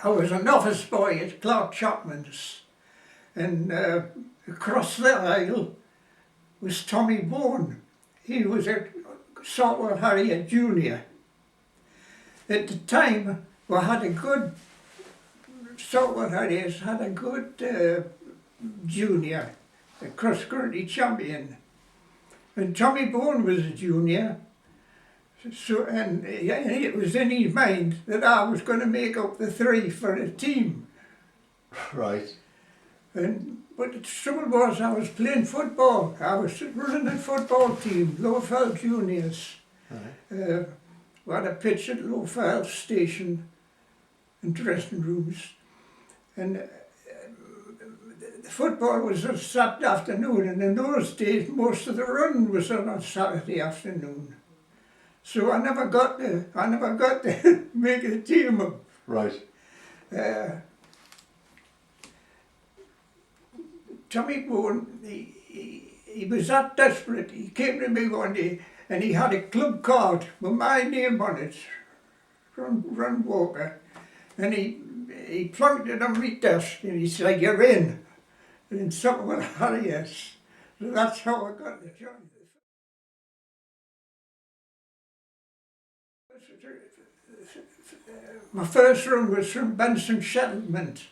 I was an office boy at Clark Chapman's, and across the aisle was Tommy Bourne. He was a Saltwell Harrier Junior. At the time, we had a good, Saltwell Harriers had a good junior, a cross-country champion. And Tommy Bourne was a junior, so, and it was in his mind that I was going to make up the three for a team. Right. But the trouble was, I was playing football. I was running a football team, Lowfell Juniors. Right. We had a pitch at Lowfell Station and dressing rooms. And the football was on Saturday afternoon, and in those days most of the run was on Saturday afternoon. So I never got to make a team up. Right. Tommy Bourne, he was that desperate. He came to me one day and he had a club card with my name on it, Ron Walker, and he plunked it on my desk and he said, "You're in Saltwell Harriers." So that's how I got the job. My first run was from Benson Settlement.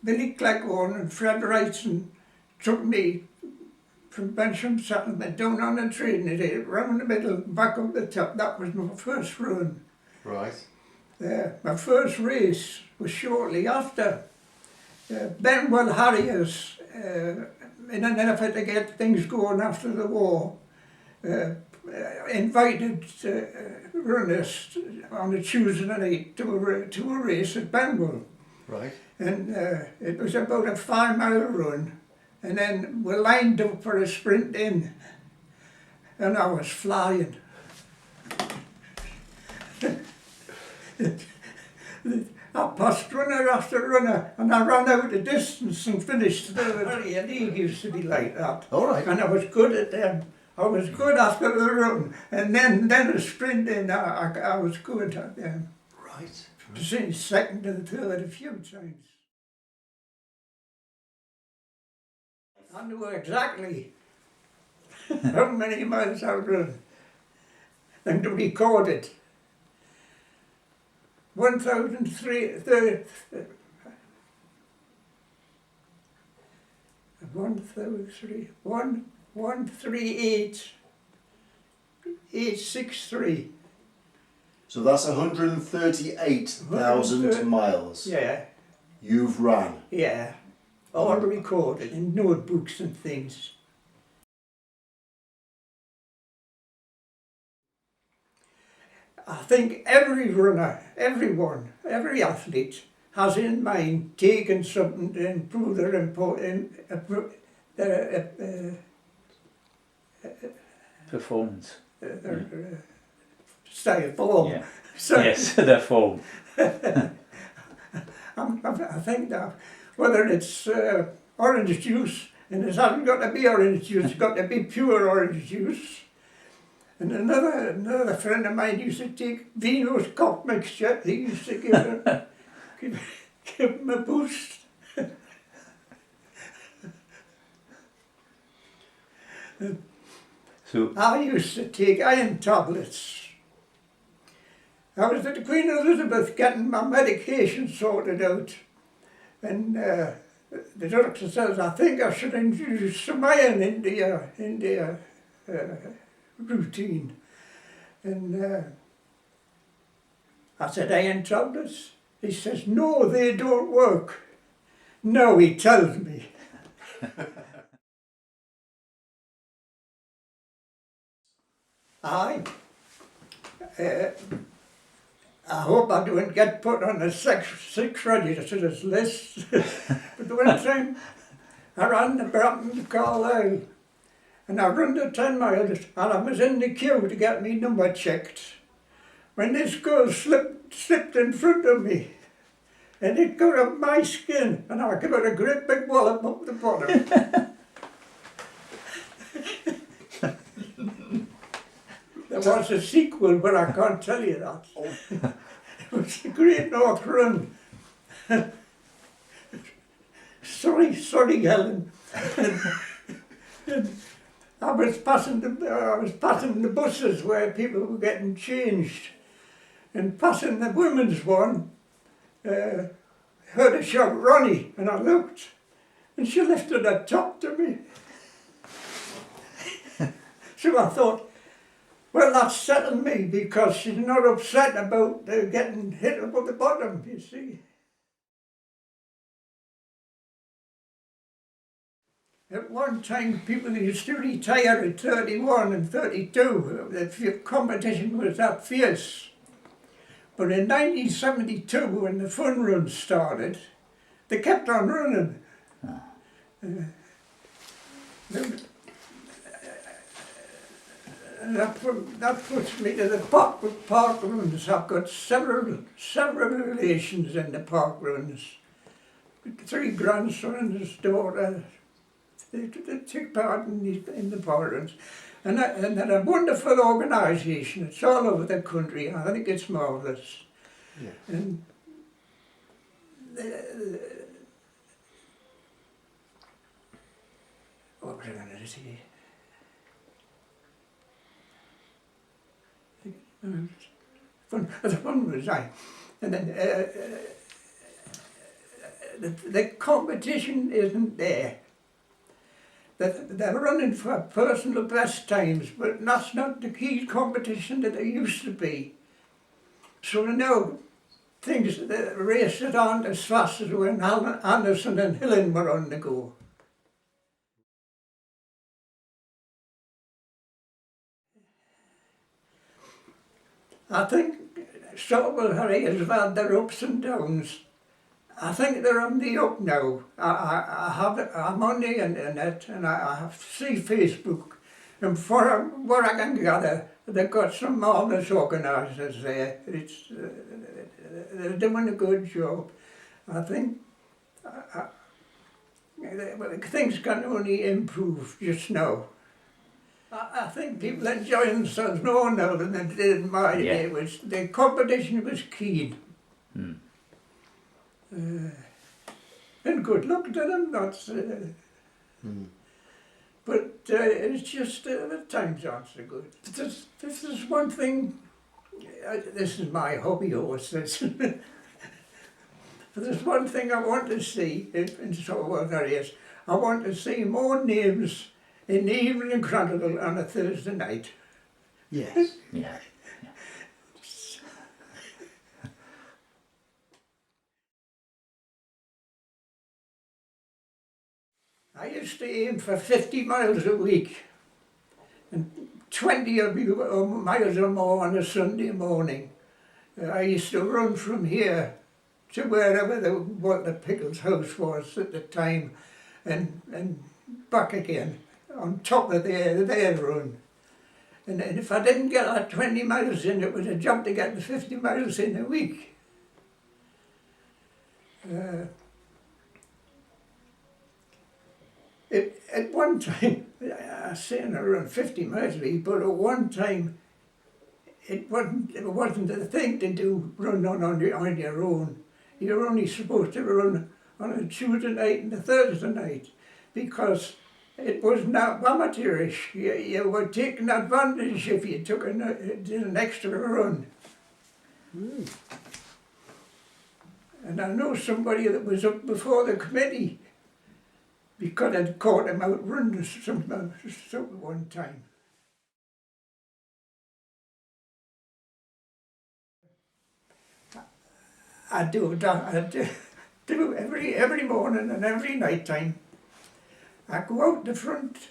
Billy Cleghorn and Fred Wrightson took me from Benson Settlement down on the train, round the middle, back up the top. That was my first run. Right. My first race was shortly after. Benwell Harriers, in an effort to get things going after the war, invited runners on a Tuesday night to a race at Benwell. Right. And it was about a 5-mile run, and then we lined up for a sprint in, and I was flying. I passed runner after runner, and I ran out of distance and finished third. The league used to be like that. All right. And I was good at them. I was good after the run, and then a sprint in, I was good at them. Right. Since second and third a few times. I knew exactly how many miles I'd run, and to record it. 1,338 863. So that's 138,000 miles Yeah, you've run. yeah. All recorded in notebooks and things. I think every runner, every athlete has in mind taking something to improve their performance. Style, form. Yeah. So, Yes, their form. I think that whether it's orange juice, and it hasn't got to be orange juice, it's got to be pure orange juice. And another friend of mine used to take Vino's cock mixture. He used to give him a boost. So I used to take iron tablets. I was at the Queen Elizabeth getting my medication sorted out, and the doctor says, "I think I should introduce some iron into your routine." And I said, "Iron tablets?" He says, "No, they don't work." No, he tells me. I hope I don't get put on the six registers list. But the one time I ran the Broughton to Carlisle, and I run the 10 miles, and I was in the queue to get my number checked, when this girl slipped in front of me, and it got up my skin, and I gave her a great big wallop up the bottom. The was a sequel, but I can't tell you that. It was the Great North Run. sorry, Helen. And I was passing the buses where people were getting changed, and passing the women's one, heard her shout Ronnie, and I looked, and she lifted her top to me. So I thought, well, that's settled me, because she's not upset about getting hit up at the bottom, you see. At one time, people used to retire at 31 and 32. The competition was that fierce. But in 1972, when the fun run started, they kept on running. That puts me to the park runs. I've got several relations in the park runs. 3 grandsons, daughter. They took part in the park runs. And they're a wonderful organisation. It's all over the country. I think it's marvellous. Yeah. And what was I going to say? The fun was I. And then the competition isn't there. They're running for personal best times, but that's not the key competition that they used to be. So now things race it aren't as fast as when Anderson and Hillen were on the go. I think Saltwell Harriers have had their ups and downs. I think they're on the up now. I'm on the internet and I see Facebook, and from what I can gather, they've got some marvellous organisers there. They're doing a good job. I think things can only improve just now. I think people enjoy themselves more now than they did in my day. The competition was keen. And good luck to them, that's... But it's just the times aren't so good. If there's one thing, this is my hobby horse, but there's one thing I want to see in Saltwell Harriers. I want to see more names in the Evening Chronicle on a Thursday night. Yes. Yeah. I used to aim for 50 miles a week and 20 miles or more on a Sunday morning. I used to run from here to wherever what the Pickles house was at the time, and back again on top of their run. And if I didn't get that 20 miles in, it was a job to get the 50 miles in a week. At one time, I say I run 50 miles a week, but at one time it wasn't a thing to do, run on your own. You're only supposed to run on a Tuesday night and a Thursday night, because it was not amateurish. You were taking advantage if you took did an extra run. And I know somebody that was up before the committee, because I'd caught him out running some one time. I do every morning and every night time. I go out the front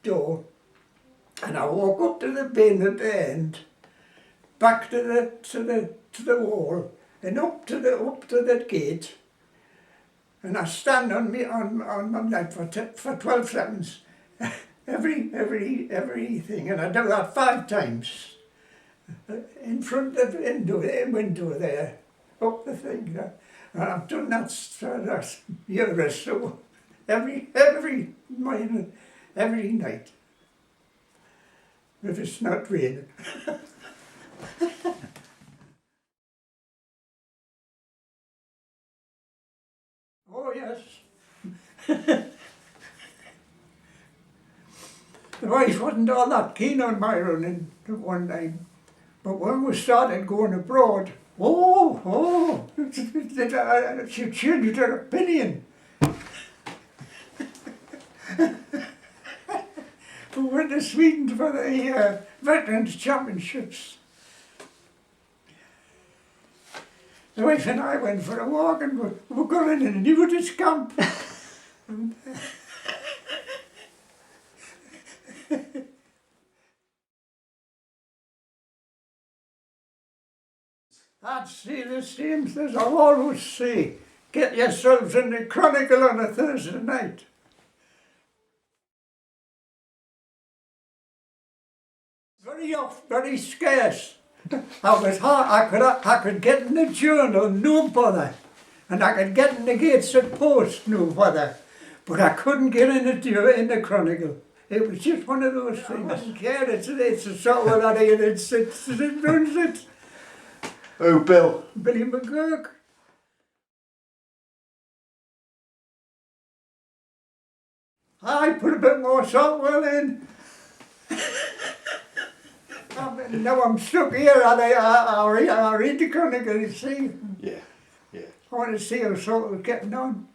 door, and I walk up to the bin at the end, back to the wall, and up to the gate. And I stand on my leg for 12 seconds, everything, and I do that 5 times. In front of the window there, up the thing. And I've done that for the last year or so, every morning, every night. if it's not raining. Oh yes. The wife wasn't all that keen on my running at one time, but when we started going abroad, she changed her opinion. We went to Sweden for the Veterans Championships. The wife and I went for a walk and we were going in a nudist camp. I'd say the same as I'll always say, get yourselves in the Chronicle on a Thursday night. Very oft, very scarce. I was hard. I could get in the journal, no bother, and I could get in the Gateshead Post, no bother, but I couldn't get in the Chronicle. It was just one of those things. I didn't care. It's a sort of that it runs it. Oh, Bill. Billy McGurk. I put a bit more Saltwell in. Now I'm stuck here and I read the Chronicle, you see. Yeah, yeah. I want to see how Saltwell's getting on.